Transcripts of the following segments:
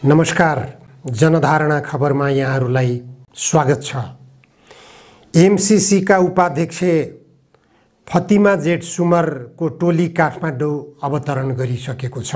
नमस्कार, जनधारणा खबरमा यहाँहरूलाई स्वागत छ। एमसीसी का उपाध्यक्ष फतिमा जेठ सुमरको टोली काठमाडौँ अवतरण गरिसकेको छ।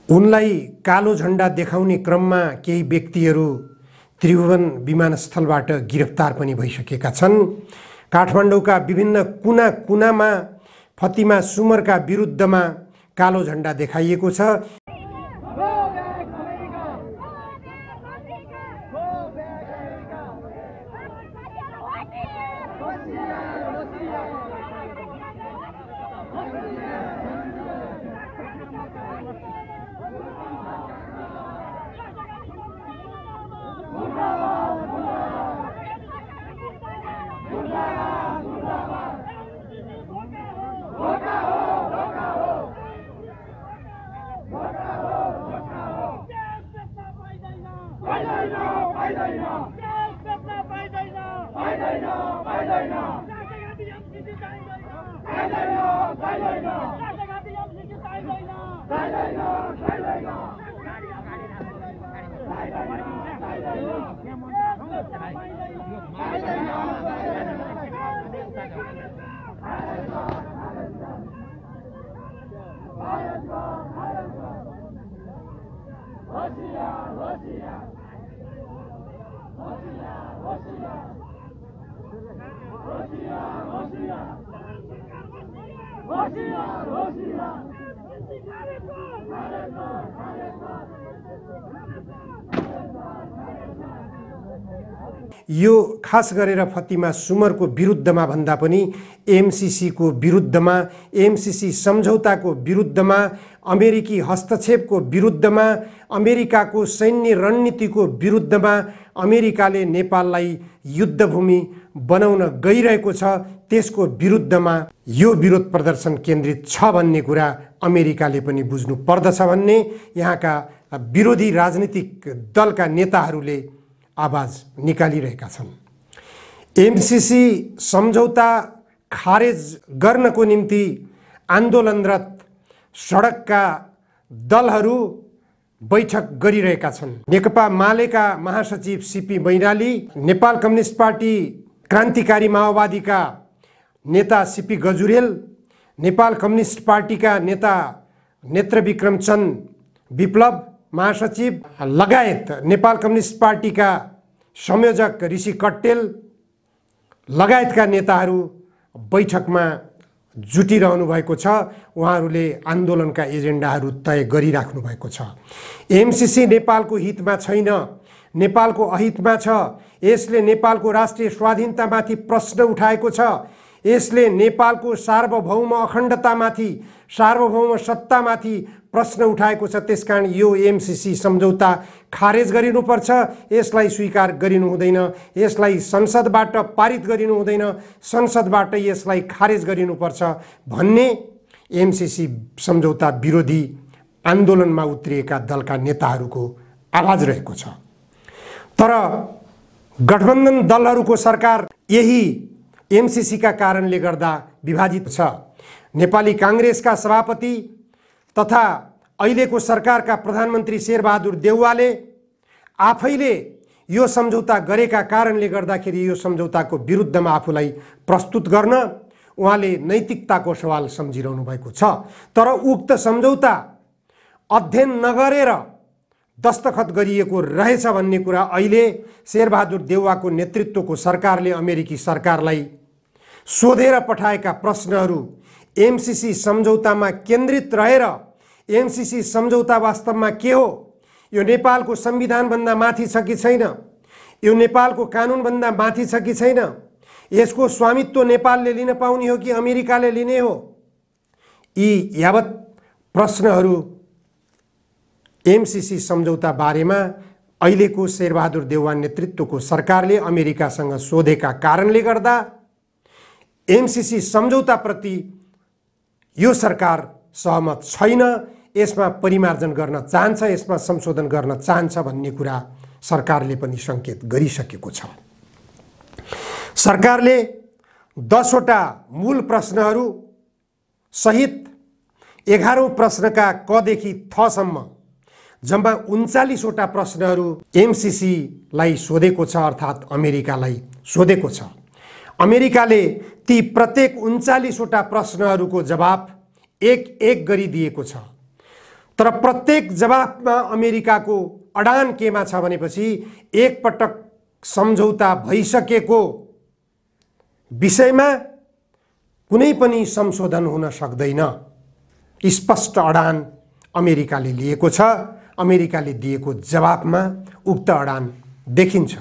उनलाई कालो झण्डा देखाउने क्रममा केही व्यक्तिहरू त्रिभुवन विमानस्थलबाट गिरफ्तार पनि भइसकेका छन्। काठमाडौँका विभिन्न कुना-कुनामा फतिमा सुमरका विरुद्धमा कालो झण्डा देखाइएको छ। यो खास गरेर फतिमा सुमरको विरुद्धमा भन्दा पनि एमसीसी को विरुद्धमा, एमसीसी सम्झौताको विरुद्धमा, अमेरिकी हस्तक्षेपको विरुद्धमा, अमेरिकाको सैन्य रणनीतिको विरुद्धमा, अमेरिकाले नेपाललाई युद्धभूमि बनाउन गइरहेको छ त्यसको विरुद्धमा यो विरोध प्रदर्शन केन्द्रित छ भन्ने कुरा अमेरिकाले पनि बुझ्नु पर्दछ भन्ने यहाँका विरोधी राजनीतिक दलका नेताहरूले आवाज निकालिरहेका छन्। एमसीसी सम्झौता खारेज गर्नको निम्ति आन्दोलनरत सडकका दलहरू बैठक गरिरहेका छन्। नेकपा मालेका महासचिव C P Mainali, Nepal communist party क्रान्तिकारी माओवादीका नेता सीपी गजुरेल, नेपाल कम्युनिस्ट पार्टीका नेता नेत्रविक्रम चन्द विप्लव महासचिव लगायत नेपाल कम्युनिस्ट पार्टीका संयोजक ऋषि कट्टेल लगायतका नेताहरू बैठकमा जुटिरहनु भएको छ। उहाँहरूले आन्दोलनका एजेन्डाहरू तय गरिराख्नु भएको छ। एमसीसी नेपालको हितमा छैन, नेपालको अहितमा छ। यसले नेपालको राष्ट्रिय स्वाधीनतामाथि प्रश्न उठाएको छ। यसले नेपालको सार्वभौम अखण्डतामाथि, सार्वभौम सत्तामाथि प्रश्न उठाएको छ। त्यसकारण यो एमसीसी सम्झौता खारेज गरिनुपर्छ। यसलाई स्वीकार गरिनु हुँदैन, यसलाई संसदबाट पारित गरिनु हुँदैन, संसदबाट यसलाई खारेज गरिनुपर्छ भन्ने एमसीसी सम्झौता विरोधी आन्दोलनमा उत्रिएका दलका नेताहरूको आवाज रहेको छ। तर गठबन्धन दलहरूको सरकार यही एमसीसी का कारणले गर्दा विभाजित छ। नेपाली कांग्रेसका सभापति तथा अहिलेको सरकारका प्रधानमन्त्री शेरबहादुर देउवाले आफैले यो सम्झौता गरेका कारणले गर्दाखेरि यो सम्झौताको विरुद्धमा आफूलाई प्रस्तुत गर्न उहाँले नैतिकताको सवाल सम्झिरहनु भएको छ। तर उक्त सम्झौता अध्ययन नगरेर दस्तखत गरिएको रहेछ भन्ने कुरा अहिले शेरबहादुर देउवाको नेतृत्वको सरकारले अमेरिकी सरकारलाई सोधेर पठाएका प्रश्नहरू एमसीसी सम्झौतामा केन्द्रित रहेर एमसीसी सम्झौता वास्तवमा के हो, यो नेपालको संविधानभन्दा माथि छ कि छैन? यो नेपालको कानुनभन्दा माथि छ कि छैन? यसको स्वामित्व नेपालले लिन पाउने हो कि अमेरिकाले लिने हो? यी यावत प्रश्नहरू एमसीसी सम्झौता बारेमा अहिलेको शेरबहादुर देउवा नेतृत्वको सरकारले अमेरिकासँग सोधेका कारणले गर्दा एमसीसी सम्झौताप्रति यो सरकार सहमत छैन, यसमा परिमार्जन गर्न चाहन्छ, यसमा संशोधन गर्न चाहन्छ भन्ने कुरा सरकारले पनि सङ्केत गरिसकेको छ। सरकारले 10 वटा मूल प्रश्नहरू सहित 11औं प्रश्नका कदेखि थसम्म जम्मा 39 वटा प्रश्नहरू एमसीसीलाई सोधेको छ, अर्थात् अमेरिकालाई सोधेको छ। अमेरिकाले ती प्रत्येक 39 वटा प्रश्नहरूको जवाब एक एक गरी दिएको छ। तर प्रत्येक जवाफमा अमेरिकाको अडान केमा छ भनेपछि एकपटक सम्झौता भइसकेको विषयमा कुनै पनि संशोधन हुन सक्दैन। स्पष्ट अडान अमेरिकाले लिएको छ। अमेरिकाले दिएको जवाफमा उक्त अडान देखिन्छ।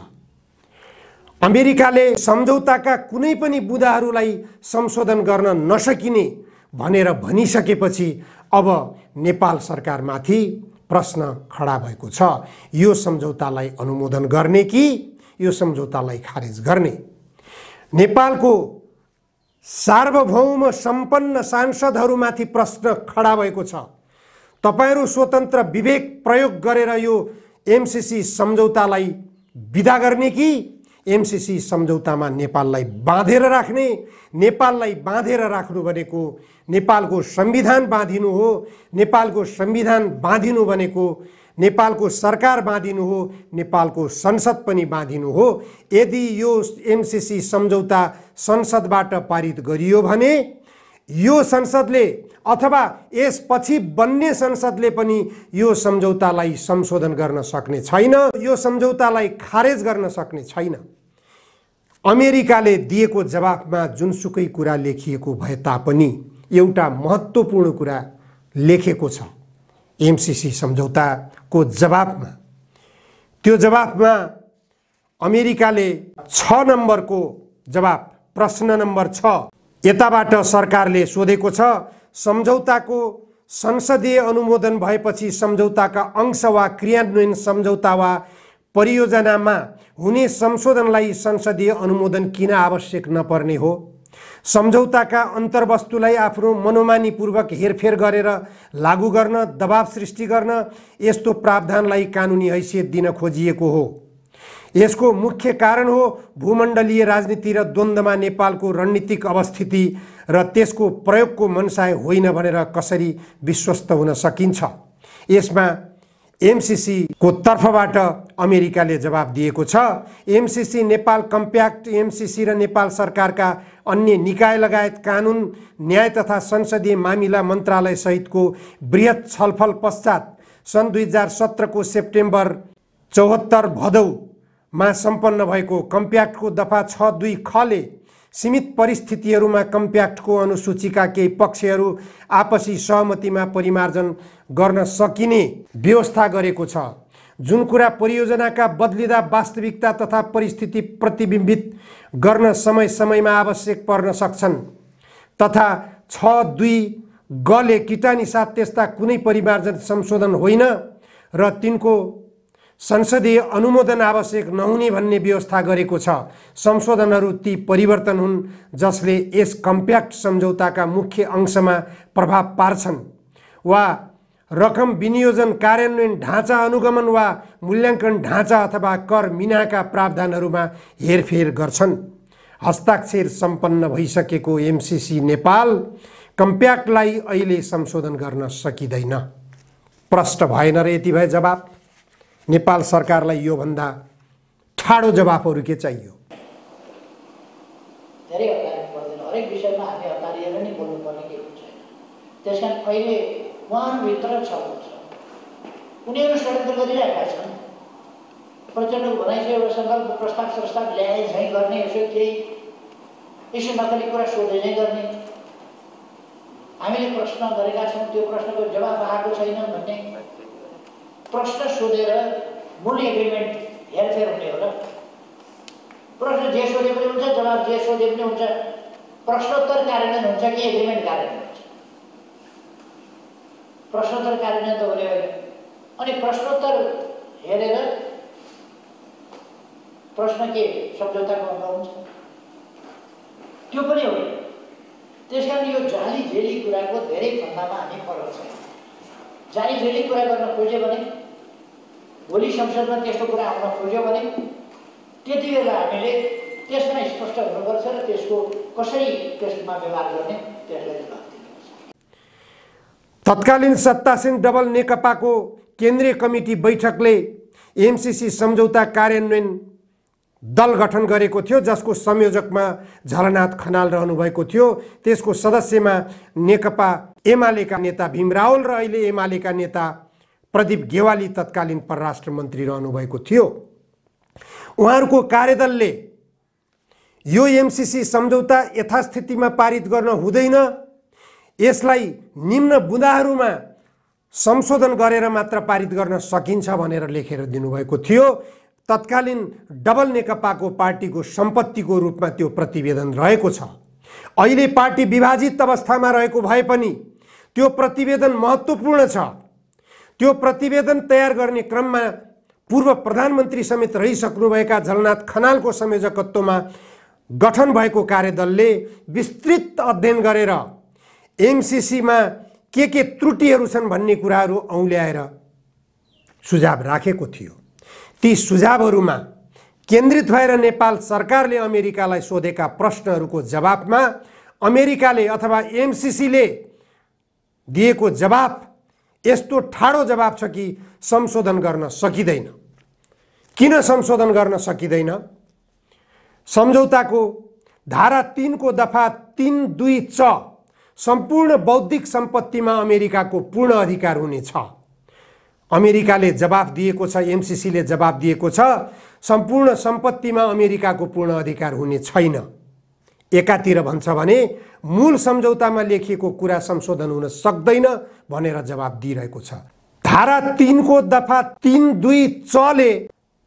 अमेरिकाले सम्झौताका कुनै पनि बुँदाहरूलाई संशोधन गर्न नसकिने भनेर भनिसकेपछि अब नेपाल सरकारमाथि प्रश्न खडा भएको छ। यो सम्झौतालाई अनुमोदन गर्ने कि यो सम्झौतालाई खारेज गर्ने? नेपालको सार्वभौम सम्पन्न सांसदहरूमाथि प्रश्न खडा भएको छ। तपाईहरू स्वतन्त्र विवेक प्रयोग गरेर यो एमसीसी सम्झौतालाई विदा गर्ने कि एमसीसी सम्झौतामा नेपाललाई बाँधेर राख्ने? नेपाललाई बाँधेर राख्नु भनेको नेपालको संविधान बाँधिनु हो। नेपालको संविधान बाँधिनु भनेको नेपालको सरकार बाँधिनु हो, नेपालको संसद पनि बाँधिनु हो। यदि यो एमसीसी सम्झौता संसदबाट पारित गरियो भने यो संसदले अथवा यसपछि बन्ने संसदले पनि यो सम्झौतालाई संशोधन गर्न सक्ने छैन, यो सम्झौतालाई खारेज गर्न सक्ने छैन। अमेरिकाले दिएको जवाफमा जुनसुकै कुरा लेखिएको भए तापनि एउटा महत्त्वपूर्ण कुरा लेखेको छ एमसीसी सम्झौताको जवाफमा। त्यो जवाफमा अमेरिकाले 6 नम्बरको जवाफ, प्रश्न नम्बर 6 यताबाट सरकारले सोधेको छ, सम्झौताको संसदीय अनुमोदन भएपछि सम्झौताका अंश वा क्रियान्वयन सम्झौता वा परियोजनामा हुने संशोधनलाई संसदीय अनुमोदन किन आवश्यक नपर्ने हो? सम्झौताका अन्तर्वस्तुलाई आफ्नो मनोमानीपूर्वक हेरफेर गरेर लागू गर्न, दबाव सृष्टि गर्न यस्तो प्रावधानलाई कानुनी हैसियत दिन खोजिएको हो। यसको मुख्य कारण हो भूमण्डलीय राजनीति र द्वन्द्वमा नेपालको रणनीतिक अवस्थिति र त्यसको प्रयोगको मनसाय होइन भनेर कसरी विश्वस्त हुन सकिन्छ? यसमा एमसीसी को तर्फबाट अमेरिकाले जवाब दिएको छ। एमसीसी नेपाल कम्प्याक्ट, एमसीसी र नेपाल सरकारका अन्य निकाय लगायत कानुन, न्याय तथा संसदीय मामिला मन्त्रालय सहितको बृहत छलफल पश्चात सन् 2017 को सेप्टेम्बर 74 भदौमा सम्पन्न भएको कम्प्याक्टको दफा 6.2 खले सीमित परिस्थितिहरूमा कम्प्याक्टको अनुसूचीका केही पक्षहरू आपसी सहमतिमा परिमार्जन गर्न सकिने व्यवस्था गरेको छ। जुन कुरा परियोजनाका बदलिँदा वास्तविकता तथा परिस्थिति प्रतिबिम्बित गर्न समय समयमा आवश्यक पर्न सक्छन् तथा 6.2 गले किटानीसाथ त्यस्ता कुनै परिमार्जन संशोधन होइन र तिनको संसदीय अनुमोदन आवश्यक नहुने भन्ने व्यवस्था गरेको छ। संशोधनहरू ती परिवर्तन हुन् जसले यस कम्प्याक्ट सम्झौताका मुख्य अंशमा प्रभाव पार्छन् वा रकम विनियोजन, कार्यान्वयन ढाँचा, अनुगमन वा मूल्याङ्कन ढाँचा अथवा कर मिनाका प्रावधानहरूमा हेरफेर गर्छन्। हस्ताक्षर सम्पन्न भइसकेको एमसीसी नेपाल कम्प्याक्टलाई अहिले संशोधन गर्न सकिँदैन। प्रष्ट भएन र यति भए जवाब? नेपाल सरकारलाई यो भन्दा ठाडो जवाफहरू के चाहियो? धेरै हतार पर्दैन, हरेक विषयमा हामी हतारिएर नै बोल्नुपर्ने केही छैन। त्यसकारण अहिले उहाँभित्र छ, उनीहरू षड्यन्त्र गरिरहेका छन्। प्रचण्डको भनाइ चाहिँ एउटा सङ्कल्प प्रस्ताव ल्याए झैँ गर्ने, यसो नक्कली कुरा सोधे झैँ गर्ने। हामीले प्रश्न गरेका छौँ, त्यो प्रश्नको जवाफ आएको छैन भन्ने प्रश्न सोधेर मूल एग्रिमेन्ट हेरफेर हुने हो र? प्रश्न जे सोधे पनि हुन्छ, जवाब जे सोधे पनि हुन्छ। प्रश्नोत्तर कार्यान्वयन हुन्छ कि एग्रिमेन्ट कार्यान्वयन हुन्छ? प्रश्नोत्तर कार्यान्वयन त हुने होइन। अनि प्रश्नोत्तर हेरेर प्रश्न के सम्झौताको अङ्ग हुन्छ? त्यो पनि हो। त्यसकारण यो जाली झेली कुराको धेरै फन्दामा हामी फरक छ। जाली झेली कुरा गर्न खोज्यो भने, भोलि संसदमा त्यस्तो कुरा आउन खोज्यो भने त्यति बेला हामीले त्यसमा स्पष्ट हुनुपर्छ र त्यसको कसरी त्यसमा व्यवहार गर्ने त्यसलाई जवाफ दिनुपर्छ। तत्कालीन सत्तासीन डबल नेकपाको केन्द्रीय कमिटी बैठकले एमसीसी सम्झौता कार्यान्वयन दल गठन गरेको थियो, जसको संयोजकमा झलनाथ खनाल रहनुभएको थियो। त्यसको सदस्यमा नेकपा एमालेका नेता भीम रावल र अहिले एमालेका नेता प्रदीप गेवाली तत्कालीन परराष्ट्र मन्त्री रहनुभएको थियो। उहाँहरूको कार्यदलले यो एमसीसी सम्झौता यथास्थितिमा पारित गर्न हुँदैन, यसलाई निम्न बुँदाहरूमा संशोधन गरेर मात्र पारित गर्न सकिन्छ भनेर लेखेर दिनुभएको थियो। तत्कालीन डबल नेकपाको पार्टीको सम्पत्तिको रूपमा त्यो प्रतिवेदन रहेको छ। अहिले पार्टी विभाजित अवस्थामा रहेको भए पनि त्यो प्रतिवेदन महत्त्वपूर्ण छ। त्यो प्रतिवेदन तयार गर्ने क्रममा पूर्व प्रधानमन्त्री समेत रहिसक्नुभएका झलनाथ खनालको संयोजकत्वमा गठन भएको कार्यदलले विस्तृत अध्ययन गरेर एमसीसीमा के त्रुटिहरू छन् भन्ने कुराहरू औल्याएर सुझाव राखेको थियो। ती सुझावहरूमा केन्द्रित भएर नेपाल सरकारले अमेरिकालाई सोधेका प्रश्नहरूको जवाफमा अमेरिकाले अथवा एमसीसीले दिएको जवाफ यस्तो ठाडो जवाफ छ कि संशोधन गर्न सकिँदैन। किन संशोधन गर्न सकिँदैन? सम्झौताको धारा 3 को दफा 3(2) च सम्पूर्ण बौद्धिक सम्पत्तिमा अमेरिकाको पूर्ण अधिकार हुनेछ। अमेरिकाले जवाफ दिएको छ, एमसीसीले जवाफ दिएको छ, सम्पूर्ण सम्पत्तिमा अमेरिकाको पूर्ण अधिकार हुने छैन। एकातिर भन्छ भने मूल सम्झौतामा लेखिएको कुरा संशोधन हुन सक्दैन भनेर जवाफ दिइरहेको छ। धारा 3 को दफा 3(2) च ले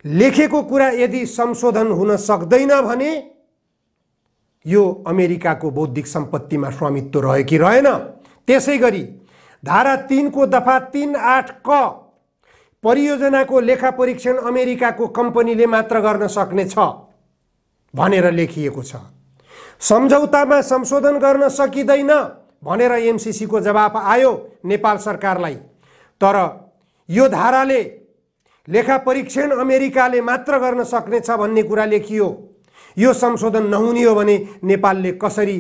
लेखेको कुरा यदि संशोधन हुन सक्दैन भने यो अमेरिकाको बौद्धिक सम्पत्तिमा स्वामित्व रह्यो कि रहेन। त्यसैगरी धारा 3 को दफा 3(8) क परियोजनाको लेखा परीक्षण अमेरिकाको कम्पनीले मात्र गर्न सक्ने छ भनेर लेखिएको छ। सम्झौतामा संशोधन गर्न सकिँदैन भनेर एमसीसीको जवाफ आयो नेपाल सरकारलाई। तर यो धाराले लेखा परीक्षण अमेरिकाले मात्र गर्न सक्नेछ भन्ने कुरा लेखियो। यो संशोधन नहुने हो भने नेपालले कसरी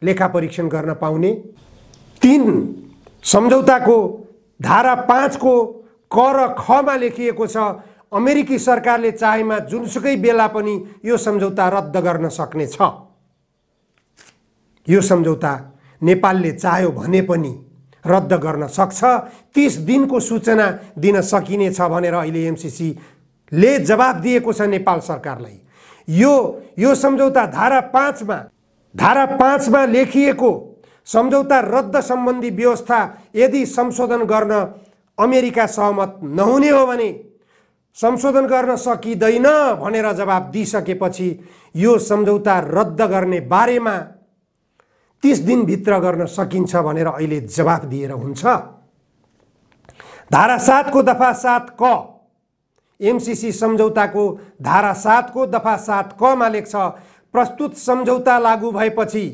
लेखा परीक्षण गर्न पाउने? 3 सम्झौताको धारा 5 को क र ख मा लेखिएको छ अमेरिकी सरकारले चाहेमा जुनसुकै बेला पनि यो सम्झौता रद्द गर्न सक्ने छ। यो सम्झौता नेपालले चाह्यो भने पनि रद्द गर्न सक्छ। 30 दिनको सूचना दिन सकिनेछ भनेर अहिले एमसीसीले जवाफ दिएको छ नेपाल सरकारलाई। यो सम्झौता धारा 5 मा लेखिएको सम्झौता रद्द सम्बन्धी व्यवस्था यदि संशोधन गर्न अमेरिका सहमत नहुने हो भने संशोधन गर्न सकिँदैन भनेर जवाफ दिइसकेपछि यो सम्झौता रद्द गर्ने बारेमा 30 दिनभित्र गर्न सकिन्छ भनेर अहिले जवाफ दिएर हुन्छ। धारा 7 को दफा 7 क एमसीसी सम्झौताको धारा 7 को दफा 7 क मा लेख्छ प्रस्तुत सम्झौता लागू भएपछि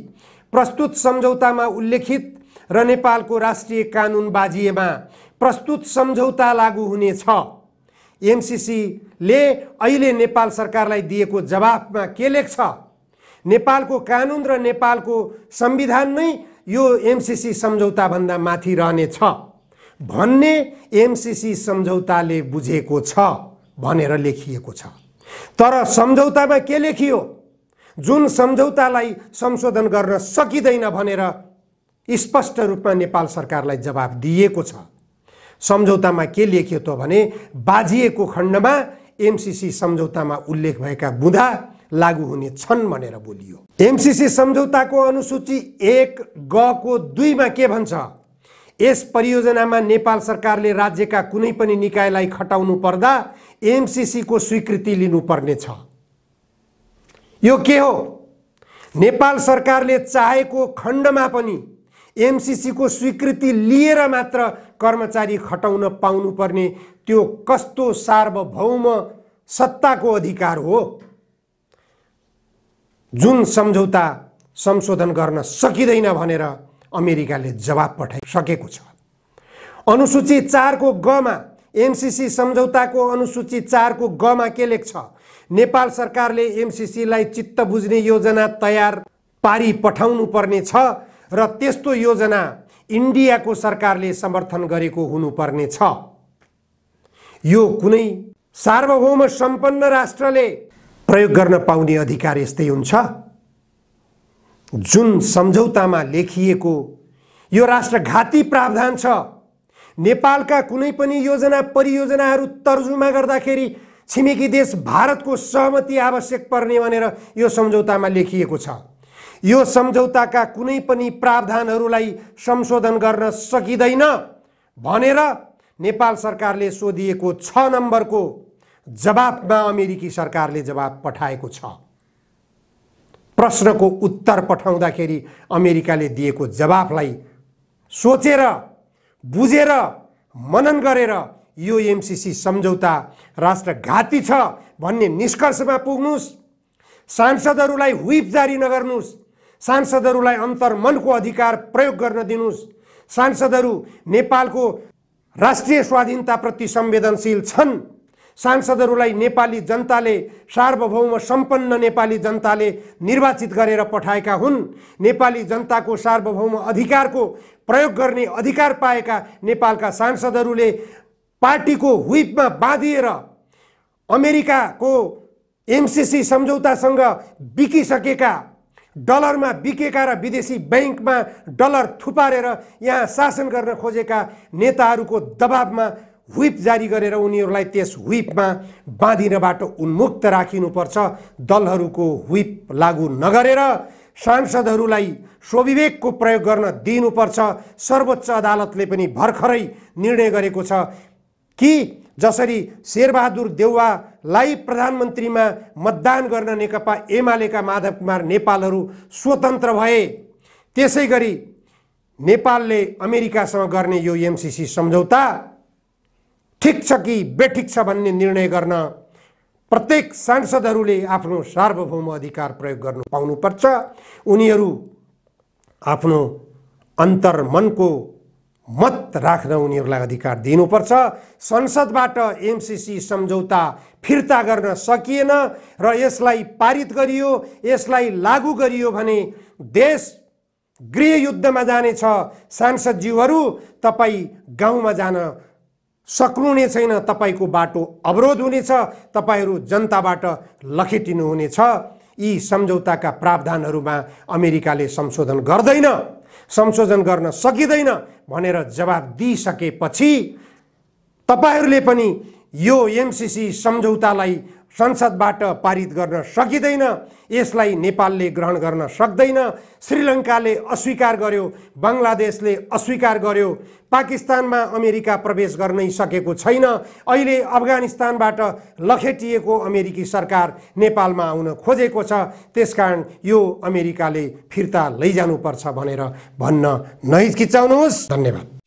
प्रस्तुत सम्झौतामा उल्लेखित र नेपालको राष्ट्रिय कानुन बाजिएमा प्रस्तुत सम्झौता लागू हुनेछ। एमसीसीले अहिले नेपाल सरकारलाई दिएको जवाफमा के लेख्छ? नेपालको कानुन र नेपालको संविधान नै यो एमसीसी सम्झौता भन्दा माथि रहनेछ भन्ने एमसीसी सम्झौताले बुझेको छ भनेर लेखिएको छ। तर सम्झौतामा के लेखियो? जुन सम्झौतालाई संशोधन गर्न सकिँदैन भनेर स्पष्ट रूपमा नेपाल सरकारलाई जवाफ दिएको छ। सम्झौतामा के लेखियो त भने बाजिएको खण्डमा एमसीसी सम्झौतामा उल्लेख भएका बुँदा लागू हुने छन् भनेर बोलियो। एमसीसी सम्झौताको अनुसूची 1 ग को 2 मा के भन्छ? यस परियोजनामा नेपाल सरकारले राज्यका कुनै पनि निकायलाई खटाउनु पर्दा एमसीसी को स्वीकृति लिनुपर्ने छ। यो के हो? नेपाल सरकारले चाहेको खण्डमा पनि एमसीसी को स्वीकृति लिएर मात्र कर्मचारी खटाउन पाउनुपर्ने त्यो कस्तो सार्वभौम सत्ताको अधिकार हो जुन सम्झौता संशोधन गर्न सकिँदैन भनेर अमेरिकाले जवाब पठाइसकेको छ। अनुसूची 4 को ग मा एमसीसी सम्झौताको अनुसूची 4 को ग मा के लेख्छ? नेपाल सरकारले एमसीसी लाई चित्त बुझ्ने योजना तयार पारी पठाउनु पर्ने छ र त्यस्तो योजना इन्डियाको सरकारले समर्थन गरेको हुनुपर्ने छ। यो कुनै सार्वभौम सम्पन्न राष्ट्रले प्रयोग गर्न पाउने अधिकार यस्तै हुन्छ। जुन सम्झौतामा लेखिएको यो राष्ट्रघाती प्रावधान छ। नेपालका कुनै पनि योजना परियोजनाहरू तर्जुमा गर्दाखेरि छिमेकी देश भारतको सहमति आवश्यक पर्ने भनेर यो सम्झौतामा लेखिएको छ। यो सम्झौताका कुनै पनि प्रावधानहरूलाई संशोधन गर्न सकिँदैन भनेर नेपाल सरकारले सोधिएको 6 नम्बरको जवाफमा अमेरिकी सरकारले जवाब पठाएको छ। प्रश्नको उत्तर पठाउँदाखेरि अमेरिकाले दिएको जवाफलाई सोचेर बुझेर मनन गरेर यो एमसीसी सम्झौता राष्ट्रघाती छ भन्ने निष्कर्षमा पुग्नुस्। सांसदहरूलाई व्हिप जारी नगर्नुस्। सांसदहरूलाई अन्तर्मनको अधिकार प्रयोग गर्न दिनुस्। सांसदहरू नेपालको राष्ट्रिय स्वाधीनताप्रति संवेदनशील छन्। सांसदहरूलाई नेपाली जनताले सार्वभौम सम्पन्न नेपाली जनताले निर्वाचित गरेर पठाएका हुन्। नेपाली जनताको सार्वभौम अधिकारको प्रयोग गर्ने अधिकार पाएका नेपालका सांसदहरूले पार्टीको व्हिपमा बाँधिएर अमेरिकाको एमसीसी सम्झौतासँग बिकिसकेका डलरमा बिकेका र विदेशी बैंकमा डलर थुपारेर यहाँ शासन गर्न खोजेका नेताहरूको दबावमा व्हिप जारी गरेर उनीहरूलाई त्यस व्हिपमा बाँधिनबाट उन्मुक्त राखिनुपर्छ। दलहरूको व्हिप लागू नगरेर सांसदहरूलाई स्वविवेकको प्रयोग गर्न दिनुपर्छ। सर्वोच्च अदालतले पनि भर्खरै निर्णय गरेको छ कि जसरी शेरबहादुर देउवालाई प्रधानमन्त्रीमा मतदान गर्न नेकपा एमालेका माधव कुमार नेपालहरू स्वतन्त्र भए, त्यसै गरी नेपालले अमेरिकासँग गर्ने यो एमसीसी सम्झौता ठिक छ कि बेठिक छ भन्ने निर्णय गर्न प्रत्येक सांसदहरूले आफ्नो सार्वभौम अधिकार प्रयोग गर्नु पाउनुपर्छ। उनीहरू आफ्नो अन्तर्मनको मत राख्न उनीहरूलाई अधिकार दिनुपर्छ। संसदबाट एमसीसी सम्झौता फिर्ता गर्न सकिएन र यसलाई पारित गरियो, यसलाई लागू गरियो भने देश गृहयुद्धमा जानेछ। सांसदज्यूहरू तपाईँ गाउँमा जान सक्नुहुने छैन। तपाईको बाटो अवरोध हुनेछ। तपाईहरू जनताबाट लखेटिनु हुनेछ। यी सम्झौताका प्रावधानहरूमा अमेरिकाले संशोधन गर्दैन, संशोधन गर्न सकिँदैन भनेर जवाब दिइसकेपछि तपाईहरूले पनि यो एमसीसी सम्झौतालाई संसदबाट पारित गर्न सकिँदैन, यसलाई नेपालले ग्रहण गर्न सक्दैन। श्रीलङ्काले अस्वीकार गर्यो, बङ्गलादेशले अस्वीकार गर्यो, पाकिस्तानमा अमेरिका प्रवेश गर्नै सकेको छैन। अहिले अफगानिस्तानबाट लखेटिएको अमेरिकी सरकार नेपालमा आउन खोजेको छ। त्यसकारण यो अमेरिकाले फिर्ता लैजानुपर्छ भनेर भन्न नहिचकिचाउनुहोस्। धन्यवाद।